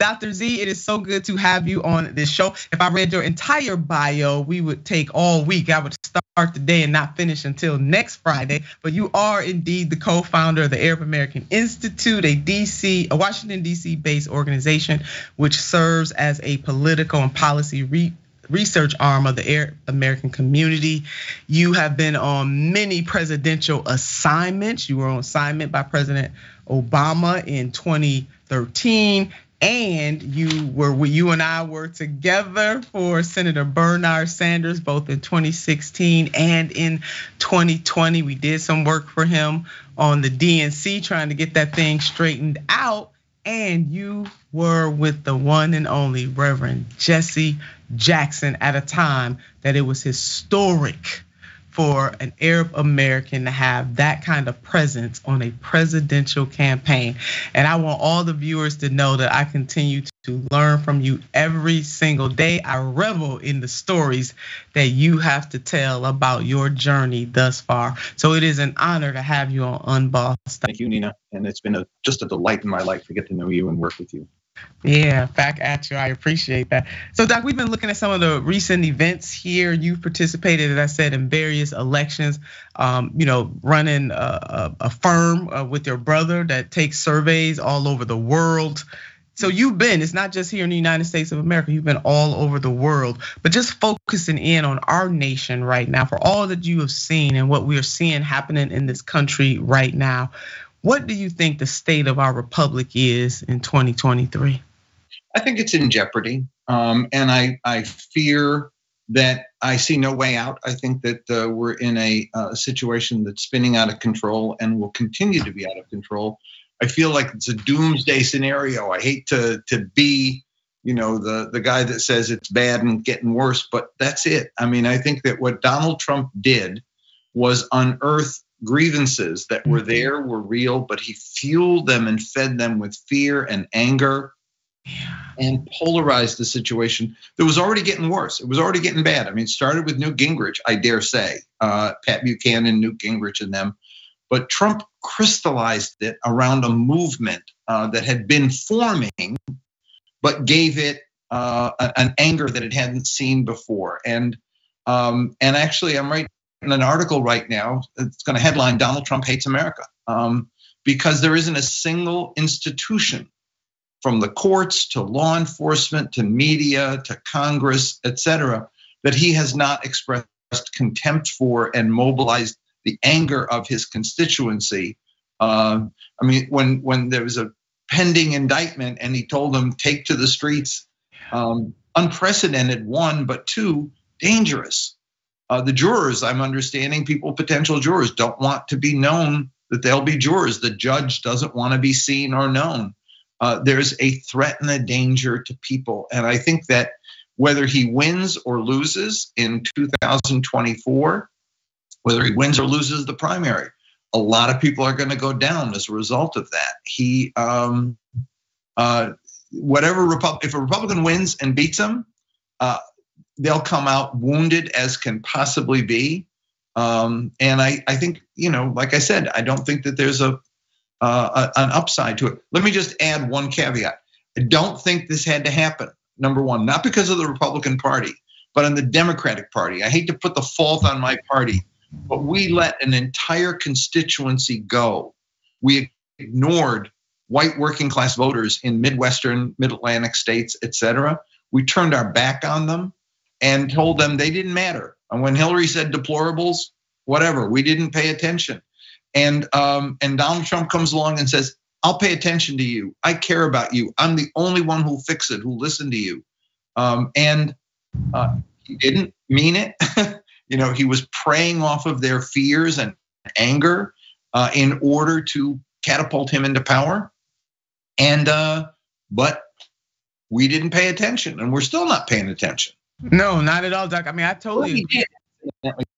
Dr. Z, it is so good to have you on this show. If I read your entire bio, we would take all week. I would start the day and not finish until next Friday. But you are indeed the co-founder of the Arab American Institute, a Washington, D.C. based organization, which serves as a political and policy research arm of the Arab American community. You have been on many presidential assignments. You were on assignment by President Obama in 2013. And you and I were together for Senator Bernard Sanders, both in 2016 and in 2020. We did some work for him on the DNC, trying to get that thing straightened out. And you were with the one and only Reverend Jesse Jackson at a time that it was historic for an Arab American to have that kind of presence on a presidential campaign. And I want all the viewers to know that I continue to learn from you every single day. I revel in the stories that you have to tell about your journey thus far. So it is an honor to have you on Unbossed. Thank you, Nina. And it's been just a delight in my life to get to know you and work with you. Yeah, back at you. I appreciate that. So, Doc, we've been looking at some of the recent events here. You've participated, as I said, in various elections. Running a firm with your brother that takes surveys all over the world. So it's not just here in the United States of America, you've been all over the world, but just focusing in on our nation right now, for all that you have seen and what we are seeing happening in this country right now. What do you think the state of our republic is in 2023? I think it's in jeopardy. And I fear that I see no way out. I think that we're in a situation that's spinning out of control and will continue to be out of control. I feel like it's a doomsday scenario. I hate to be, the guy that says it's bad and getting worse, but that's it. I mean, I think that what Donald Trump did was unearth grievances that were there, were real, but he fueled them and fed them with fear and anger and polarized the situation that was already getting worse. It was already getting bad. I mean, it started with Newt Gingrich, I dare say, Pat Buchanan, Newt Gingrich and them. But Trump crystallized it around a movement that had been forming, but gave it an anger that it hadn't seen before. And actually, I'm writing an article right now. It's going to headline "Donald Trump Hates America," because there isn't a single institution, from the courts to law enforcement to media to Congress, et cetera, that he has not expressed contempt for and mobilized the anger of his constituency. I mean, when there was a pending indictment and he told them take to the streets, unprecedented, one, but two, dangerous. The jurors, I'm understanding, potential jurors don't want to be known that they'll be jurors. The judge doesn't want to be seen or known. There's a threat and a danger to people. And I think that whether he wins or loses in 2024, whether he wins or loses the primary, a lot of people are going to go down as a result of that. If a Republican wins and beats him, they'll come out wounded as can possibly be. And I think, like I said, I don't think that there's an upside to it. Let me just add one caveat. I don't think this had to happen. Number one, not because of the Republican Party, but on the Democratic Party. I hate to put the fault on my party, but we let an entire constituency go. We ignored white working class voters in Midwestern, Mid-Atlantic states, et cetera. We turned our back on them and told them they didn't matter. And when Hillary said deplorables, whatever, we didn't pay attention. And Donald Trump comes along and says, I'll pay attention to you. I care about you. I'm the only one who'll fix it, who'll listen to you. He didn't mean it. He was preying off of their fears and anger in order to catapult him into power. But we didn't pay attention, and we're still not paying attention. No, not at all, Doc. I mean, I totally agree.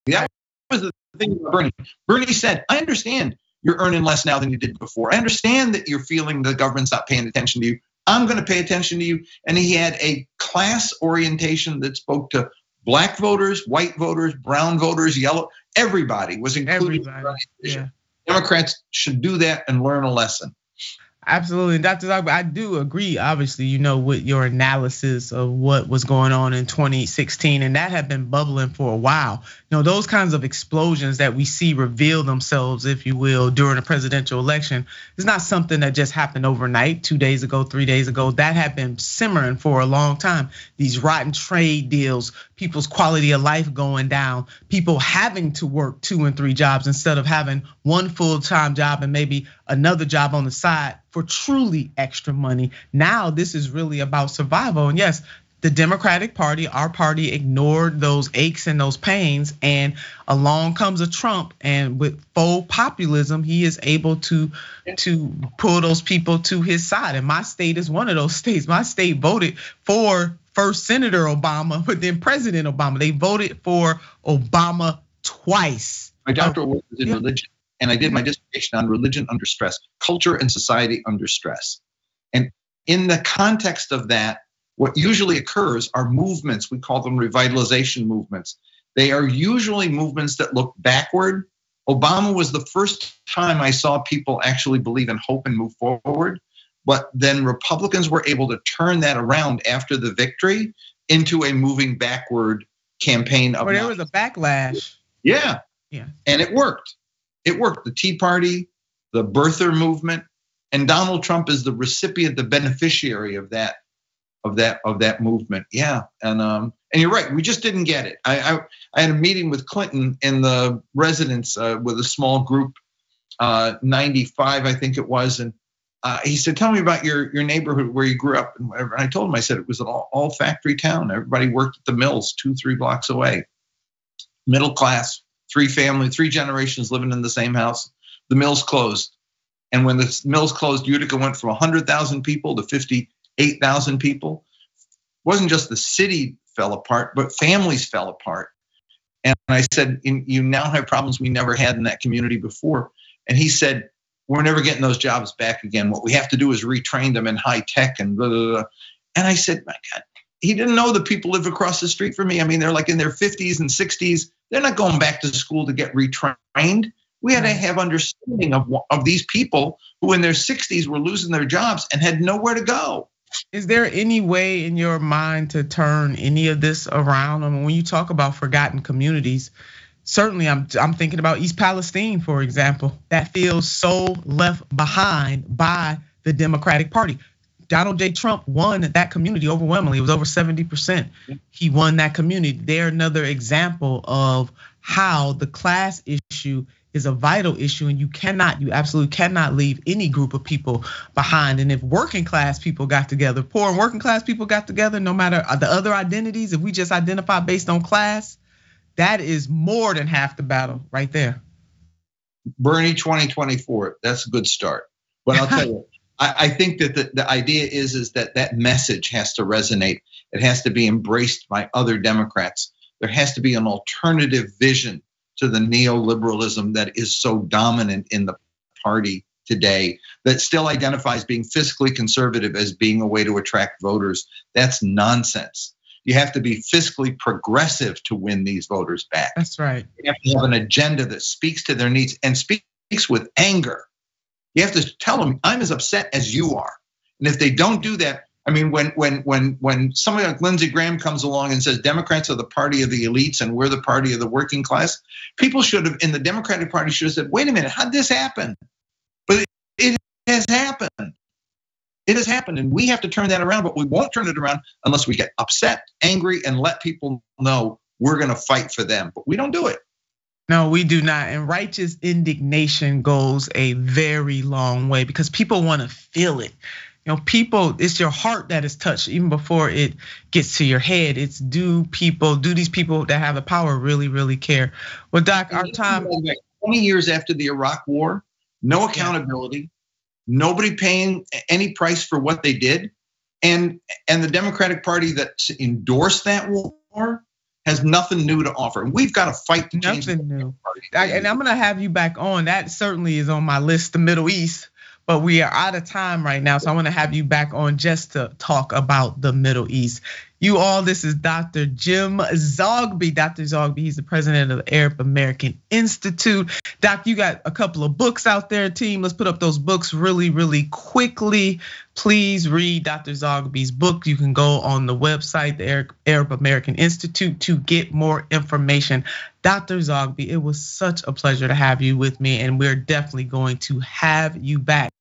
That was the thing about Bernie. Bernie said, I understand you're earning less now than you did before. I understand that you're feeling the government's not paying attention to you. I'm going to pay attention to you. And he had a class orientation that spoke to black voters, white voters, brown voters, yellow. Everybody was included. Everybody. Yeah. Democrats should do that and learn a lesson. Absolutely. And Dr. Zogby, I do agree, obviously, with your analysis of what was going on in 2016, and that had been bubbling for a while. Those kinds of explosions that we see reveal themselves, if you will, during a presidential election is not something that just happened overnight, 2 days ago, 3 days ago. That had been simmering for a long time. These rotten trade deals, people's quality of life going down, people having to work 2 and 3 jobs instead of having one full-time job and maybe another job on the side for truly extra money. Now this is really about survival. And yes, the Democratic Party, our party, ignored those aches and those pains, and along comes a Trump, and with faux populism, he is able to pull those people to his side. And my state is one of those states. My state voted for first Senator Obama, but then President Obama. They voted for Obama twice. My doctoral work was in religion, and I did my dissertation on religion under stress, culture and society under stress. And in the context of that, what usually occurs are movements. We call them revitalization movements. They are usually movements that look backward. Obama was the first time I saw people actually believe in hope and move forward. But then Republicans were able to turn that around after the victory into a moving backward campaign. Well, there was a backlash. Yeah. And it worked. It worked. The Tea Party, the birther movement, and Donald Trump is the recipient, the beneficiary of that movement. Yeah. And you're right. We just didn't get it. I had a meeting with Clinton in the residence with a small group, 95, I think it was. And he said, tell me about your neighborhood where you grew up and whatever. And I told him, I said, it was an all factory town. Everybody worked at the mills 2-3 blocks away. Middle class, 3 generations living in the same house. The mills closed. And when the mills closed, Utica went from 100,000 people to 58,000 people. It wasn't just the city fell apart, but families fell apart. And I said, you now have problems we never had in that community before. And he said, we're never getting those jobs back again. What we have to do is retrain them in high tech and blah, blah, blah. And I said, my God, he didn't know the people live across the street from me. I mean, they're like in their 50s and 60s. They're not going back to school to get retrained. We had to have understanding of these people who in their 60s were losing their jobs and had nowhere to go. Is there any way in your mind to turn any of this around? I mean, when you talk about forgotten communities, certainly I'm thinking about East Palestine, for example. That feels so left behind by the Democratic Party. Donald J. Trump won that community overwhelmingly. It was over 70%. He won that community. They're another example of how the class issue is a vital issue, and you absolutely cannot leave any group of people behind. And if working class people got together, poor and working class people got together, no matter the other identities, if we just identify based on class, that is more than half the battle right there. Bernie 2024, that's a good start. But I'll tell you, I think that the idea is that message has to resonate. It has to be embraced by other Democrats. There has to be an alternative vision to the neoliberalism that is so dominant in the party today, that still identifies being fiscally conservative as being a way to attract voters. That's nonsense. You have to be fiscally progressive to win these voters back. That's right. You have to have an agenda that speaks to their needs and speaks with anger. You have to tell them, I'm as upset as you are. And if they don't do that, I mean, when somebody like Lindsey Graham comes along and says Democrats are the party of the elites and we're the party of the working class, people should have, in the Democratic Party, should have said, wait a minute, how'd this happen? But it has happened. It has happened, and we have to turn that around, but we won't turn it around unless we get upset, angry, and let people know we're gonna fight for them, but we don't do it. No, we do not. And righteous indignation goes a very long way because people wanna feel it. People, it's your heart that is touched even before it gets to your head. It's do these people that have the power really, really care? Well, Doc, our time. 20 years after the Iraq War, no accountability, nobody paying any price for what they did. And the Democratic Party that endorsed that war has nothing new to offer. And we've got to fight to change nothing new. And I'm gonna have you back on. That certainly is on my list, the Middle East. But we are out of time right now, so I want to have you back on just to talk about the Middle East. you all. This is Dr. Jim Zogby. Dr. Zogby, he's the president of the Arab American Institute. Doc, you got a couple of books out there, team. Let's put up those books really, really quickly. Please read Dr. Zogby's book. You can go on the website, the Arab American Institute, to get more information. Dr. Zogby, it was such a pleasure to have you with me, and we're definitely going to have you back.